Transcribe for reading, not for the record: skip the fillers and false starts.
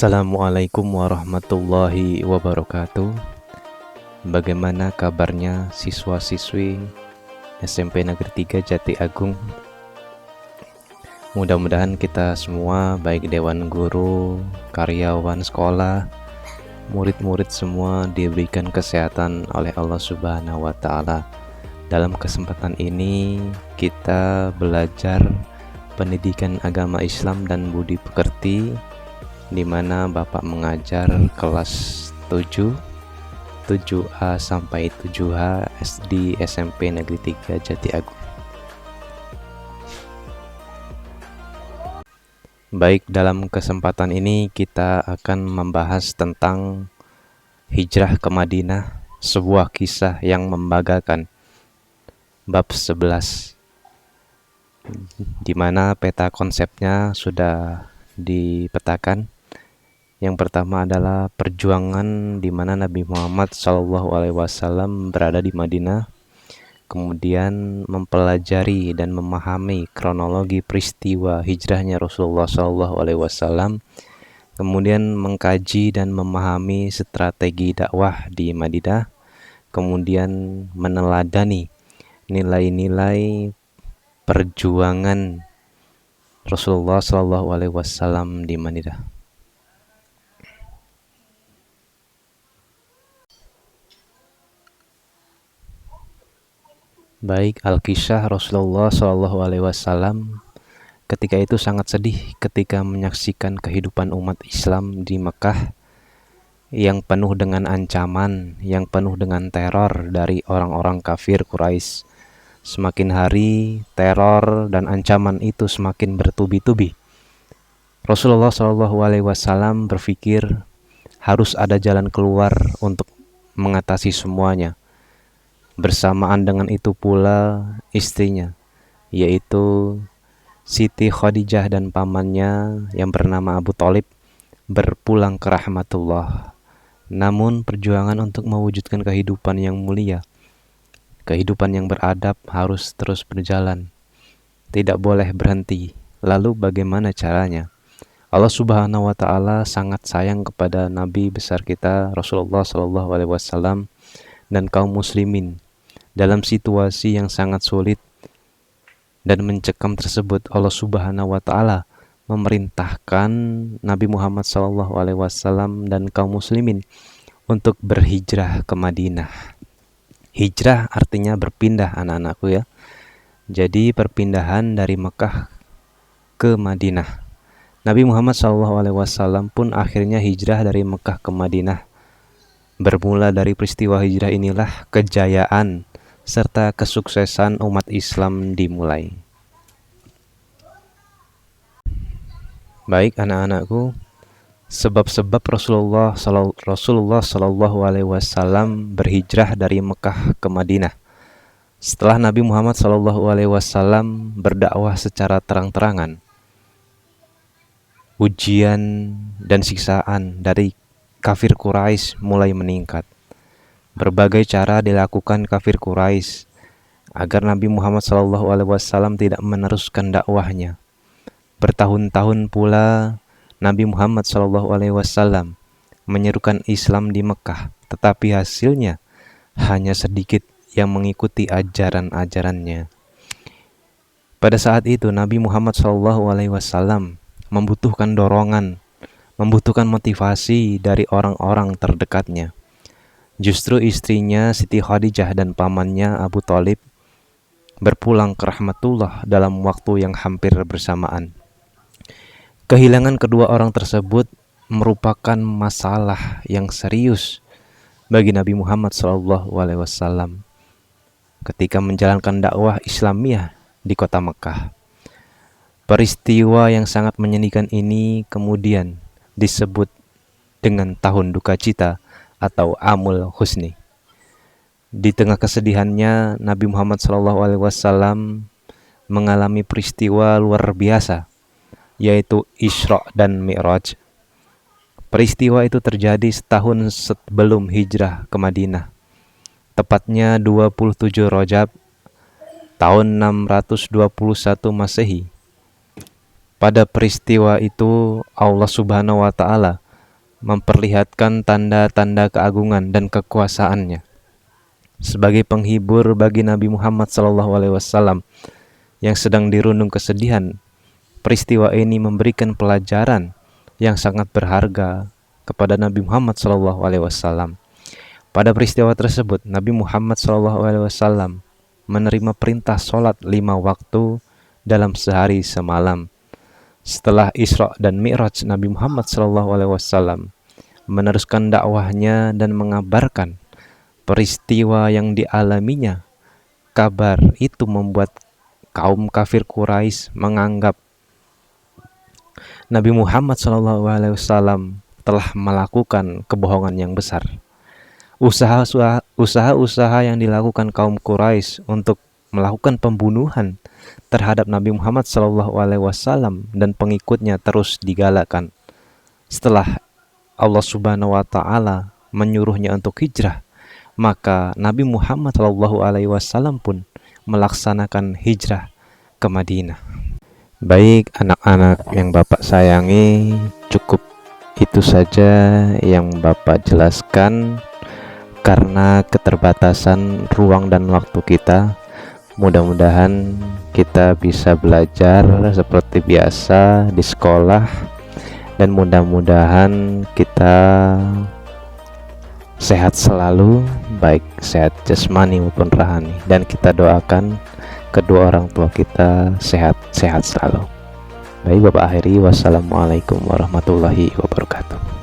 Assalamualaikum warahmatullahi wabarakatuh. Bagaimana kabarnya siswa-siswi SMP Negeri 3 Jati Agung? Mudah-mudahan kita semua, baik dewan guru, karyawan sekolah, murid-murid semua diberikan kesehatan oleh Allah Subhanahu wa Ta'ala. Dalam kesempatan ini kita belajar pendidikan agama Islam dan budi pekerti, di mana Bapak mengajar kelas 7A sampai 7H di SMP Negeri 3 Jati Agung. Baik, dalam kesempatan ini kita akan membahas tentang hijrah ke Madinah, sebuah kisah yang membanggakan. Bab 11, di mana peta konsepnya sudah dipetakan. Yang pertama adalah perjuangan di mana Nabi Muhammad SAW berada di Madinah, kemudian mempelajari dan memahami kronologi peristiwa hijrahnya Rasulullah SAW, kemudian mengkaji dan memahami strategi dakwah di Madinah, kemudian meneladani nilai-nilai perjuangan Rasulullah SAW di Madinah. Baik, Al-Kisah Rasulullah SAW ketika itu sangat sedih ketika menyaksikan kehidupan umat Islam di Mekah yang penuh dengan ancaman, yang penuh dengan teror dari orang-orang kafir Quraisy. Semakin hari teror dan ancaman itu semakin bertubi-tubi. Rasulullah SAW berpikir harus ada jalan keluar untuk mengatasi semuanya. Bersamaan dengan itu pula istrinya, yaitu Siti Khadijah dan pamannya yang bernama Abu Thalib berpulang ke rahmatullah. Namun perjuangan untuk mewujudkan kehidupan yang mulia, kehidupan yang beradab harus terus berjalan, tidak boleh berhenti. Lalu bagaimana caranya? Allah Subhanahu wa Ta'ala sangat sayang kepada Nabi besar kita Rasulullah SAW dan kaum muslimin. Dalam situasi yang sangat sulit dan mencekam tersebut, Allah Subhanahu wa Ta'ala memerintahkan Nabi Muhammad SAW dan kaum muslimin untuk berhijrah ke Madinah. Hijrah artinya berpindah, anak-anakku ya. Jadi perpindahan dari Mekah ke Madinah. Nabi Muhammad SAW pun akhirnya hijrah dari Mekah ke Madinah. Bermula dari peristiwa hijrah inilah kejayaan serta kesuksesan umat Islam dimulai. Baik anak-anakku, sebab-sebab Rasulullah SAW berhijrah dari Mekah ke Madinah. Setelah Nabi Muhammad SAW berdakwah secara terang-terangan, ujian dan siksaan dari kafir Quraisy mulai meningkat. Berbagai cara dilakukan kafir Quraisy agar Nabi Muhammad SAW tidak meneruskan dakwahnya. Bertahun-tahun pula Nabi Muhammad SAW menyerukan Islam di Mekah, tetapi hasilnya hanya sedikit yang mengikuti ajaran-ajarannya. Pada saat itu Nabi Muhammad SAW membutuhkan dorongan, membutuhkan motivasi dari orang-orang terdekatnya. Justru istrinya Siti Khadijah dan pamannya Abu Thalib berpulang ke rahmatullah dalam waktu yang hampir bersamaan. Kehilangan kedua orang tersebut merupakan masalah yang serius bagi Nabi Muhammad SAW ketika menjalankan dakwah Islamiyah di kota Mekah. Peristiwa yang sangat menyedihkan ini kemudian disebut dengan tahun duka cita atau Amul Husni. Di tengah kesedihannya, Nabi Muhammad SAW mengalami peristiwa luar biasa, yaitu Isra dan Mi'raj. Peristiwa itu terjadi setahun sebelum hijrah ke Madinah, tepatnya 27 Rajab tahun 621 Masehi. Pada peristiwa itu Allah Subhanahu wa Ta'ala memperlihatkan tanda-tanda keagungan dan kekuasaannya. Sebagai penghibur bagi Nabi Muhammad SAW yang sedang dirundung kesedihan, peristiwa ini memberikan pelajaran yang sangat berharga kepada Nabi Muhammad SAW. Pada peristiwa tersebut, Nabi Muhammad SAW menerima perintah sholat 5 waktu dalam sehari semalam. Setelah Isra dan Mi'raj, Nabi Muhammad SAW meneruskan dakwahnya dan mengabarkan peristiwa yang dialaminya. Kabar itu membuat kaum kafir Quraisy menganggap Nabi Muhammad SAW telah melakukan kebohongan yang besar. Usaha-usaha yang dilakukan kaum Quraisy untuk melakukan pembunuhan terhadap Nabi Muhammad SAW dan pengikutnya terus digalakkan. Setelah Allah Subhanahu wa Ta'ala menyuruhnya untuk hijrah, maka Nabi Muhammad SAW pun melaksanakan hijrah ke Madinah. Baik anak-anak yang Bapak sayangi, cukup itu saja yang Bapak jelaskan karena keterbatasan ruang dan waktu kita. Mudah-mudahan kita bisa belajar seperti biasa di sekolah, dan mudah-mudahan kita sehat selalu, baik sehat jasmani maupun rohani, dan kita doakan kedua orang tua kita sehat-sehat selalu. Baik, Bapak akhiri, wassalamualaikum warahmatullahi wabarakatuh.